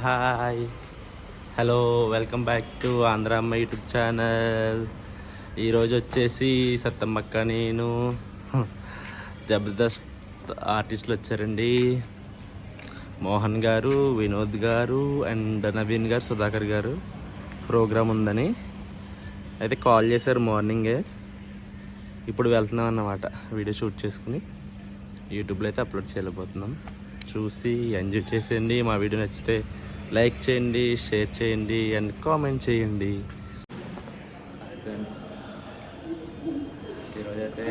Hi, hello, welcome back to Andhra అమ్మ YouTube channel. ఈరోజు వచ్చేసి సత్తమ్మక్క నేను జబర్దస్త్ ఆర్టిస్టులు వచ్చారండి. మోహన్ గారు, వినోద్ గారు అండ్ నవీన్ గారు, సుధాకర్ గారు ప్రోగ్రామ్ ఉందని అయితే కాల్ చేశారు మార్నింగే. ఇప్పుడు వెళ్తున్నాం అన్నమాట. వీడియో షూట్ చేసుకుని యూట్యూబ్లో అయితే అప్లోడ్ చేయలేకపోతున్నాం. చూసి ఎంజాయ్ చేసేయండి. మా వీడియో నచ్చితే లైక్ చేయండి, షేర్ చేయండి అండ్ కామెంట్ చేయండి. ఫ్రెండ్స్, ఈరోజైతే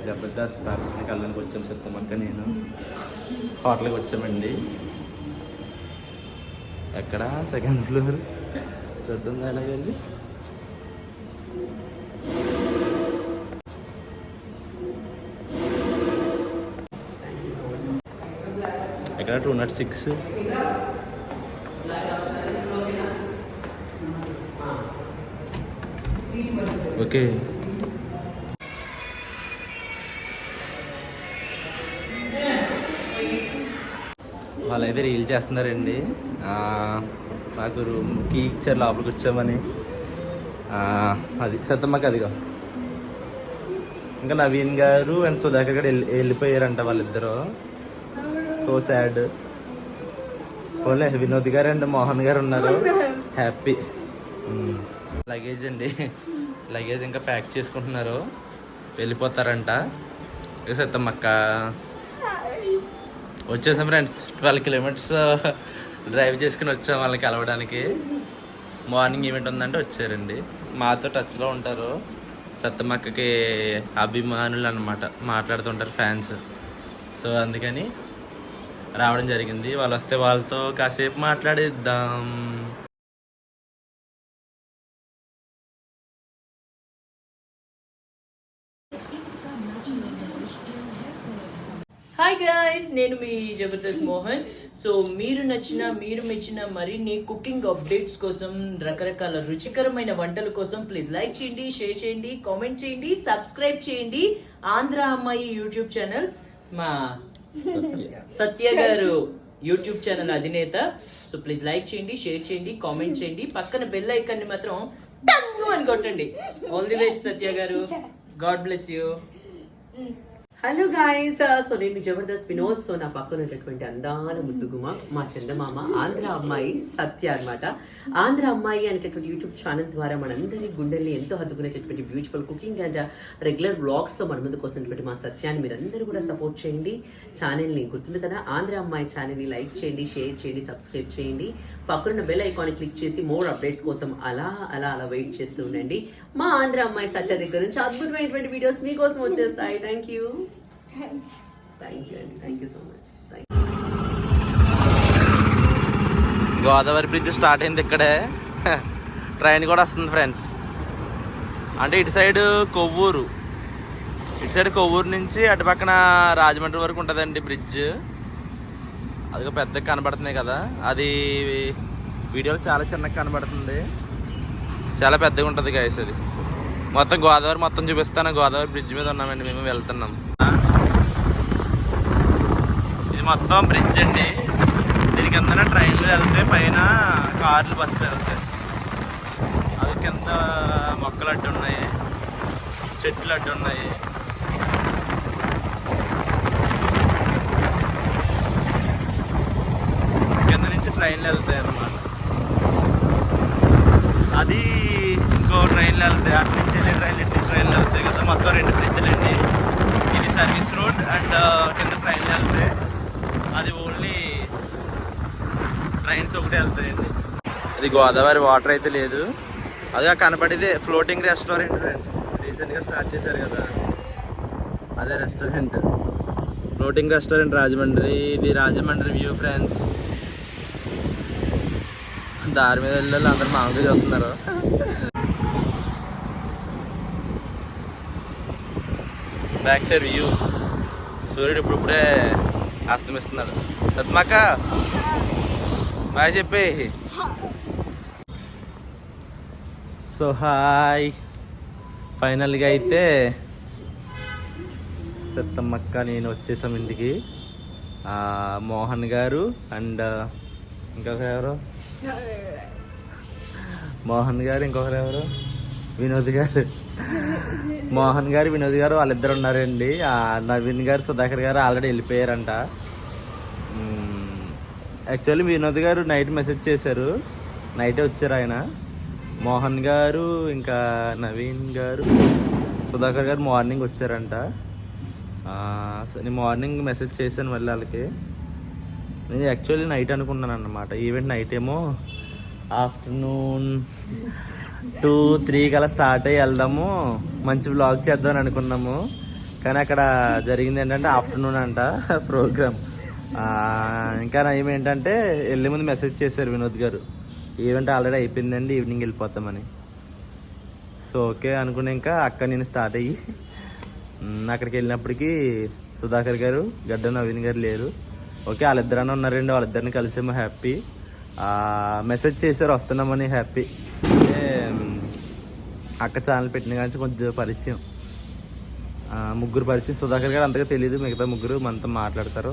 జబర్దస్త్ ఆర్టిస్ట్ని కళ్ళనికి వచ్చాం. సత్తమ్మక్క నేను హోటల్కి వచ్చామండి. ఎక్కడ? Second floor. చూద్దాం ఎలాగండి. ఎక్కడ? 206. ఓకే, వాళ్ళైతే రీల్ చేస్తున్నారండి. నాకు రూమ్కి ఇచ్చారు లోపలికి వచ్చామని. అది సత్తమ్మకి అదిగో. ఇంకా నవీన్ గారు అండ్ సుధాకర్ గారు వెళ్ళిపోయారంట వాళ్ళిద్దరూ. So sad. ఓన్లీ వినోద్ గారు అండ్ మోహన్ గారు ఉన్నారు. హ్యాపీ. లగేజ్ అండి, లగేజ్ ఇంకా ప్యాక్ చేసుకుంటున్నారు. వెళ్ళిపోతారంట. ఇక సత్తమ్మక్క వచ్చేసాం ఫ్రెండ్స్. 12 కిలోమీటర్స్ డ్రైవ్ చేసుకుని వచ్చాం వాళ్ళని కలవడానికి. మార్నింగ్ ఈవెంట్ ఉందంటే వచ్చారండి. మాతో టచ్లో ఉంటారు. సత్తమ్మక్కకి అభిమానులు అన్నమాట, మాట్లాడుతుంటారు ఫ్యాన్స్. సో అందుకని రావడం జరిగింది. వాళ్ళు వస్తే వాళ్ళతో కాసేపు మాట్లాడిద్దాం. హాయ్ గైస్, నేను మీ జబర్దస్త్ మోహన్. సో మీరు మెచ్చిన మరిన్ని కుకింగ్ అప్డేట్స్ కోసం, రకరకాల రుచికరమైన వంటల కోసం ప్లీజ్ లైక్ చేయండి, షేర్ చేయండి, కామెంట్ చేయండి, సబ్స్క్రైబ్ చేయండి. ఆంధ్ర అమ్మాయి యూట్యూబ్ ఛానల్, మా సత్య గారు యూట్యూబ్ ఛానల్ అధినేత. సో ప్లీజ్ లైక్ చేయండి, షేర్ చేయండి, కామెంట్ చేయండి. పక్కన బెల్ ఐకాన్ని మాత్రం టంగు అని కొట్టండి. ఆల్ ది బెస్ట్ సత్య గారు. God bless you. Hello guys, so నేను జబర్దస్త్ వినోద్. సో నా పక్కన ఉన్నటువంటి అందాల ముద్దుగుమ మా చందమామ ఆంధ్ర అమ్మాయి సత్య అనమాట. ఆంధ్ర అమ్మాయి అనేటటువంటి యూట్యూబ్ ఛానల్ ద్వారా మనందరి గుండెల్ని ఎంతో హత్తుకునేటటువంటి బ్యూటిఫుల్ కుకింగ్ అండ్ రెగ్యులర్ వ్లాగ్స్తో మన ముందుకు వస్తున్నటువంటి మా సత్యాన్ని మీరందరూ కూడా సపోర్ట్ చేయండి. ఛానల్ని గుర్తుంది కదా, ఆంధ్ర అమ్మాయి ఛానల్ని లైక్ చేయండి, షేర్ చేయండి, సబ్స్క్రైబ్ చేయండి. పక్కనున్న బెల్ ఐకాన్ క్లిక్ చేసి మోర్ అప్డేట్స్ కోసం అలా వెయిట్ చేస్తూ ఉండండి. మా ఆంధ్ర అమ్మాయి సత్య దగ్గర నుంచి అద్భుతమైనటువంటి వీడియోస్ మీకోసం వచ్చేస్తాయి. థ్యాంక్ యూ అండి, thank you so much. Godavari bridge start అయింది ఇక్కడే. ట్రైన్ కూడా వస్తుంది ఫ్రెండ్స్. అంటే ఇటు సైడ్ కొవ్వూరు నుంచి అటు పక్కన రాజమండ్రి వరకు ఉంటుందండి బ్రిడ్జ్. అది పెద్దగా కనబడుతున్నాయి కదా, అది వీడియోలో చాలా చిన్నగా కనబడుతుంది. చాలా పెద్దగా ఉంటుంది గైస్. అది మొత్తం గోదావరి మొత్తం చూపిస్తాను. గోదావరి బ్రిడ్జ్ మీద ఉన్నామండి, మేము వెళ్తున్నాం. ఇది మొత్తం బ్రిడ్జ్ అండి. దీని కింద ట్రైన్లు వెళ్తాయి, పైన కార్లు, బస్సులు వెళ్తాయి. అది కింద మొక్కలు అడ్డు ఉన్నాయి, చెట్లు అడ్డు ఉన్నాయి. కింద నుంచి ట్రైన్లు వెళ్తాయి అన్నమాట. అది ఇంకో ట్రైన్లు వెళ్తాయి, అటు నుంచి వెళ్ళే ట్రైన్లు, ఇటు నుంచి ట్రైన్లు వెళ్తాయి కదా. మొత్తం 2 బ్రిడ్జ్లు అండి. ఇది సర్వీస్ రోడ్ అండ్ కింద ట్రైన్లు వెళ్తాయి. అది ఓన్లీ ట్రైన్స్ ఒకటే వెళ్తాయండి. ఇది గోదావరి వాటర్ అయితే లేదు. అదే కనపడేది ఫ్లోటింగ్ రెస్టారెంట్ ఫ్రెండ్స్. రీసెంట్గా స్టార్ట్ చేశారు కదా, అదే రెస్టారెంట్. Floating restaurant Rajahmundry. ఇది రాజమండ్రి వ్యూ ఫ్రెండ్స్. దారి మీద వెళ్ళాలి, అందరు మామూలుగా చూస్తున్నారు. Back side view. సూర్యుడు ఇప్పుడే అస్తమిస్తున్నాడు. సత్మక్క బాయ్ చెప్పి. సో హాయ్, ఫైనల్గా అయితే సత్తమ్మక్క నేను వచ్చేసాం ఇంటికి. మోహన్ గారు అండ్ ఇంకొకరు ఎవరు? మోహన్ గారు. ఇంకొకరు ఎవరు? వినోద్ గారు. మోహన్ గారు, వినోద్ గారు వాళ్ళిద్దరు ఉన్నారండి. నవీన్ గారు, సుధాకర్ గారు ఆల్రెడీ వెళ్ళిపోయారంట. యాక్చువల్లీ వినోద్ గారు నైట్ మెసేజ్ చేశారు, నైటే వచ్చారు ఆయన. మోహన్ గారు, ఇంకా నవీన్ గారు, సుధాకర్ గారు మార్నింగ్ వచ్చారంట. నేను మార్నింగ్ మెసేజ్ చేశాను మళ్ళీ వాళ్ళకి. నేను యాక్చువల్లీ నైట్ అనుకున్నాను అన్నమాట. ఈవెంట్ నైట్ ఏమో ఆఫ్టర్నూన్ 2-3 కల్లా స్టార్ట్ అయ్యి వెళ్దాము, మంచి వ్లాగ్ చేద్దామని అనుకున్నాము. కానీ అక్కడ జరిగింది ఏంటంటే ఆఫ్టర్నూన్ అంట ప్రోగ్రామ్. ఇంకా ఏమేంటంటే వెళ్ళే ముందు మెసేజ్ చేశారు వినోద్ గారు, ఈవెంట్ ఆల్రెడీ అయిపోయిందండి, ఈవినింగ్ వెళ్ళిపోతామని. సో ఓకే అనుకుని ఇంకా అక్కడ నేను స్టార్ట్ అయ్యి అక్కడికి వెళ్ళినప్పటికీ సుధాకర్ గారు, గడ్డ నవీన్ గారు లేరు. ఓకే వాళ్ళిద్దరన్నా ఉన్నారండి, వాళ్ళిద్దరిని కలిసేమో హ్యాపీ. మెసేజ్ చేశారు వస్తున్నామని హ్యాపీ. అంటే అక్క ఛానల్ పెట్టిన కానీ కొంచెం పరిచయం, ముగ్గురు పరిచయం. సుధాకర్ గారు అంతగా తెలియదు, మిగతా ముగ్గురు మనతో మాట్లాడతారు,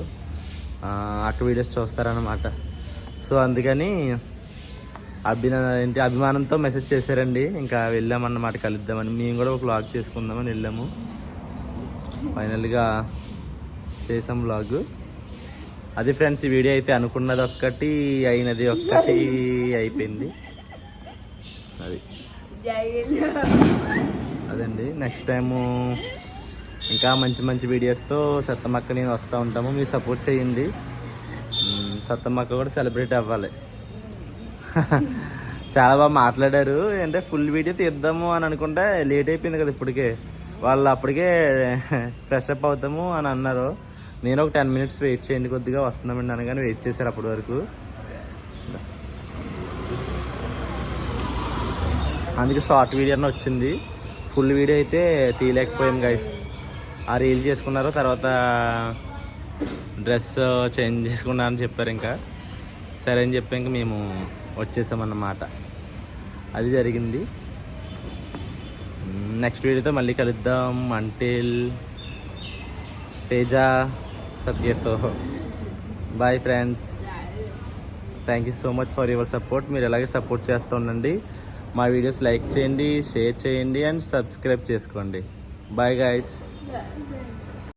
అక్క వీడియోస్ చూస్తారన్నమాట. సో అందుకని అభిమానంతో మెసేజ్ చేశారండి. ఇంకా వెళ్ళామన్నమాట కలుద్దామని. మేము కూడా ఒక వ్లాగ్ చేసుకుందామని వెళ్ళాము. ఫైనల్గా చేసాం వ్లాగ్. అది ఫ్రెండ్స్, ఈ వీడియో అయితే అనుకున్నది ఒక్కటి, అయినది ఒక్కటి అయిపోయింది. అది అదండి. నెక్స్ట్ టైము ఇంకా మంచి మంచి వీడియోస్తో సత్తమ్మక్క నేను వస్తూ ఉంటాము, మీరు సపోర్ట్ చేయండి. సత్తమ్మక్క కూడా సెలబ్రేట్ అవ్వాలి. చాలా బాగా మాట్లాడారు. అంటే ఫుల్ వీడియో తీద్దాము అని అనుకుంటే లేట్ అయిపోయింది కదా ఇప్పటికే. వాళ్ళు అప్పటికే ఫ్రెష్ అప్ అవుతాము అని అన్నారు. నేను ఒక 10 minutes వెయిట్ చేయండి కొద్దిగా వస్తున్నామండి అనగానే వెయిట్ చేశారు అప్పటి వరకు. అందుకే షార్ట్ వీడియో అన్న వచ్చింది, ఫుల్ వీడియో అయితే తీయలేకపోయాం గైస్. ఆ రీల్ చేసుకున్నారు, తర్వాత డ్రెస్ చేంజ్ చేసుకున్నారని చెప్పారు. ఇంకా సరే అని చెప్పి ఇంకా మేము వచ్చేసామన్నమాట. అది జరిగింది. నెక్స్ట్ వీడియోతో మళ్ళీ కలుద్దాం. అంటిల్ తేజ సత్యతో bye friends. Thank you so much for your support. మీరు ఎలాగే సపోర్ట్ చేస్తూ ఉండండి. మా వీడియోస్ లైక్ చేయండి, షేర్ చేయండి అండ్ సబ్స్క్రైబ్ చేసుకోండి. Bye guys.